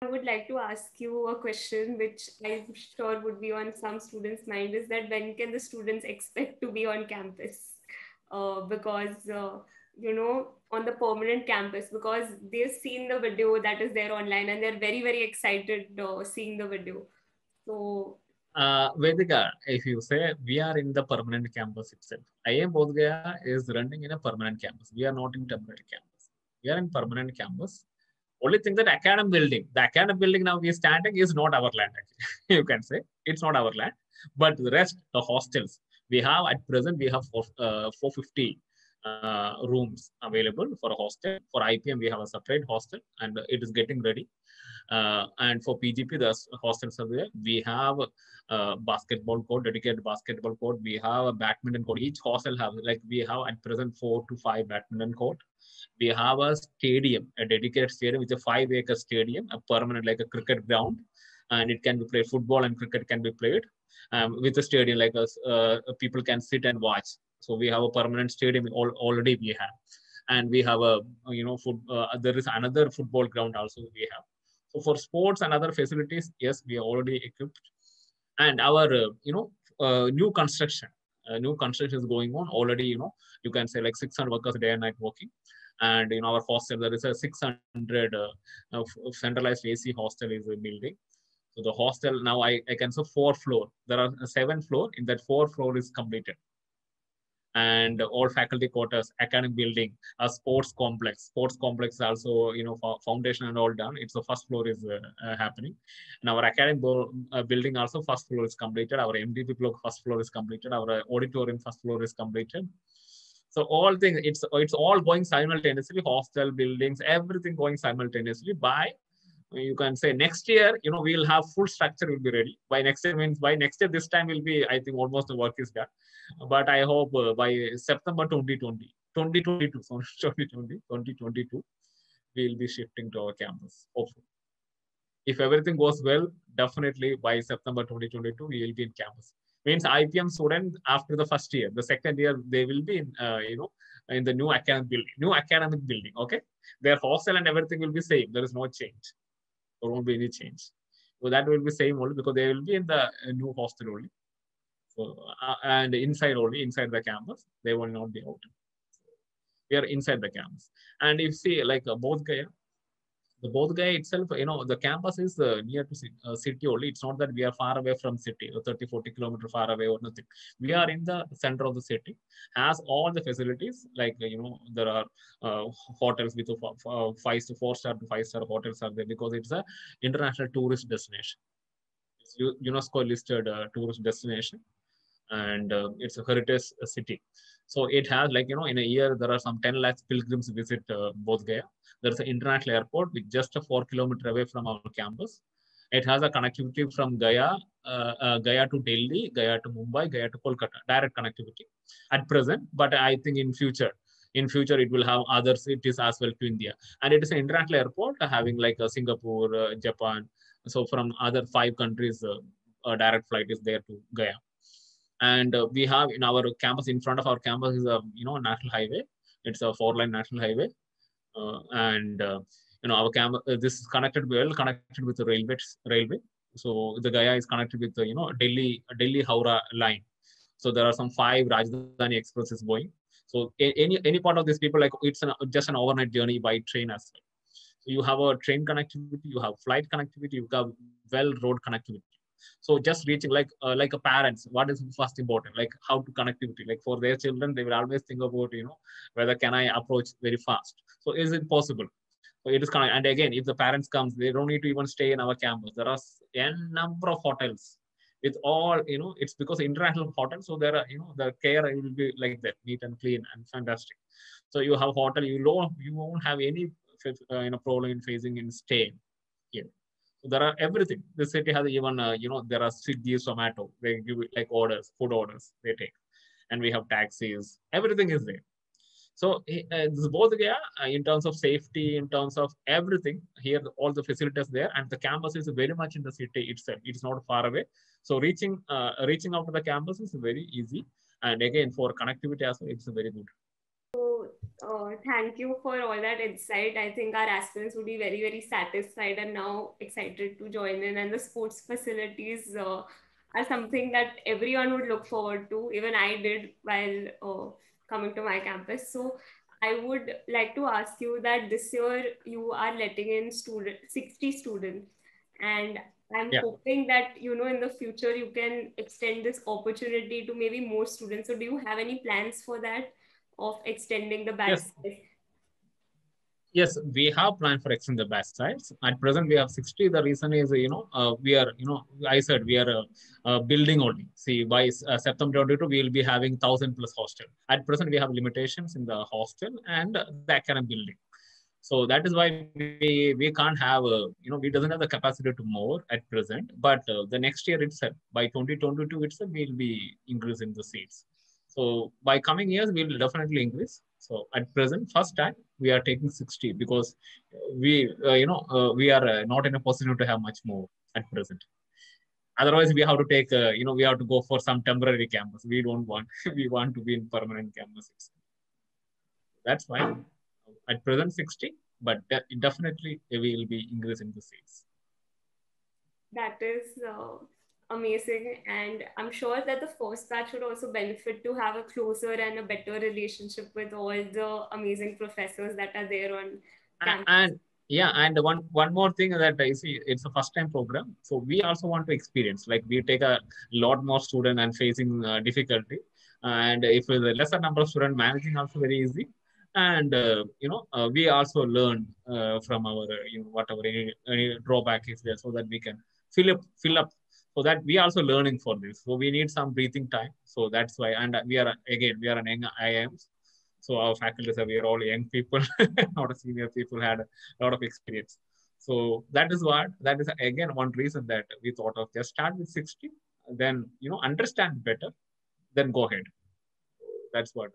I would like to ask you a question which I'm sure would be on some students' mind, is that when can the students expect to be on campus? Because on the permanent campus, because they've seen the video that is there online and they're very, very excited seeing the video. So Vedika, if you say we are in the permanent campus itself, IIM Bodh Gaya is running in a permanent campus. We are not in temporary campus. We are in permanent campus. Only thing that the academic building now we are standing is not our land. Actually. You can say it's not our land, but the rest, the hostels we have at present, we have 450 rooms available for a hostel. For IPM, we have a separate hostel, and it is getting ready. And for PGP, the hostels are there. We have a basketball court, dedicated basketball court. We have a badminton court. Each hostel has, like, we have at present 4 to 5 badminton court. We have a stadium, a dedicated stadium, which is a 5-acre stadium, a permanent, like a cricket ground, and it can be played. Football and cricket can be played with a stadium, like us. People can sit and watch. So we have a permanent stadium already. We have, and we have a there is another football ground also we have. So for sports and other facilities, yes, we are already equipped. And our new construction is going on already. You can say like 600 workers day and night working. And in our hostel, there is a 600 centralized AC hostel is a building. So the hostel now I can say 4 floor. There are 7 floor. In that 4 floor is completed, and all faculty quarters, academic building, a sports complex. Sports complex also, foundation and all done. It's the first floor is happening, and our academic building also first floor is completed. Our MDP block first floor is completed. Our auditorium first floor is completed. So all things, it's all going simultaneously. Hostel, buildings, everything going simultaneously. By, you can say, next year, we'll have full structure will be ready. By next year means by next year, this time will be, I think, almost the work is done. But I hope by September 2020, 2022, sorry, 2022, we'll be shifting to our campus, hopefully. If everything goes well, definitely by September 2022, we will be in campus. Means IPM student after the first year, the second year, they will be in, in the new academic building, okay? Their hostel and everything will be same. There is no change. There won't be any change. So that will be same only because they will be in the new hostel only. So, and inside only, inside the campus, they will not be out. We are inside the campus. And if you see like Bodh Gaya, the Bodh Gaya itself, the campus is near to city only. It's not that we are far away from city, 30, 40 kilometers far away or nothing. We are in the center of the city, has all the facilities. Like, there are hotels with 4-star to 5-star hotels are there because it's a international tourist destination. It's UNESCO listed tourist destination, and it's a heritage city. So it has, like, in a year, there are some 10 lakhs pilgrims visit Bodh Gaya. There's an international airport with just a 4 kilometer away from our campus. It has a connectivity from Gaya to Delhi, Gaya to Mumbai, Gaya to Kolkata, direct connectivity at present. But I think in future it will have other cities as well to India. And it is an international airport having like Singapore, Japan. So from other 5 countries, a direct flight is there to Gaya. And we have in our campus, in front of our campus is a national highway. It's a 4-lane national highway, and our campus, this is well connected with the railway. So the Gaya is connected with the Delhi Howrah line. So there are some 5 Rajdhani expresses going. So any part of these people, like, it's just an overnight journey by train as well. So you have a train connectivity, you have flight connectivity, you have well road connectivity. So just reaching, like a parents, what is first important, like how to connectivity, like for their children, they will always think about, whether can I approach very fast. So is it possible? So it is kind of, and again, if the parents comes, they don't need to even stay in our campus. There are a number of hotels with all, it's because international hotel. So there are, the care will be like that, neat and clean and fantastic. So you have hotel, you won't have any problem in facing in staying here. So there are everything. The city has even, there are Swiggy, Zomato. They give like orders, food orders they take. And we have taxis. Everything is there. So this Bodh Gaya, in terms of safety, in terms of everything, here all the facilities there, and the campus is very much in the city itself. It's not far away. So reaching out to the campus is very easy. And again, for connectivity as well, it's very good. So Thank you for all that insight. I think our aspirants would be very, very satisfied and now excited to join in. And the sports facilities are something that everyone would look forward to. Even I did while coming to my campus. So I would like to ask you that this year you are letting in 60 students, and I'm Yeah. hoping that in the future you can extend this opportunity to maybe more students. So do you have any plans for that, of extending the batch Yes. size? Yes, we have planned for extending the batch size. At present, we have 60. The reason is, we are, I said we are building only. See, by September 22, we will be having 1,000 plus hostel. At present, we have limitations in the hostel and the academic building. So that is why we can't have, we doesn't have the capacity to more at present. But the next year itself, by 2022 itself, we'll be increasing the seats. So by coming years, we will definitely increase. So at present, first time we are taking 60 because we are not in a position to have much more at present. Otherwise, we have to take, we have to go for some temporary campus. We don't want, we want to be in permanent campuses. That's fine. At present, 60, but definitely we will be increasing the seats. That is amazing. And I'm sure that the first batch would also benefit to have a closer and a better relationship with all the amazing professors that are there on campus. And yeah, and one more thing that I see, it's a first time program, so we also want to experience. Like we take a lot more student and facing difficulty, and if with a lesser number of student, managing also very easy. And we also learn from our whatever any drawback is there, so that we can fill up. So that we are also learning for this. So we need some breathing time. So that's why, and we are an young IIMs. So our faculty are we are all young people, not a senior people had a lot of experience. So that is again one reason that we thought of just start with 60, then understand better, then go ahead. That's what.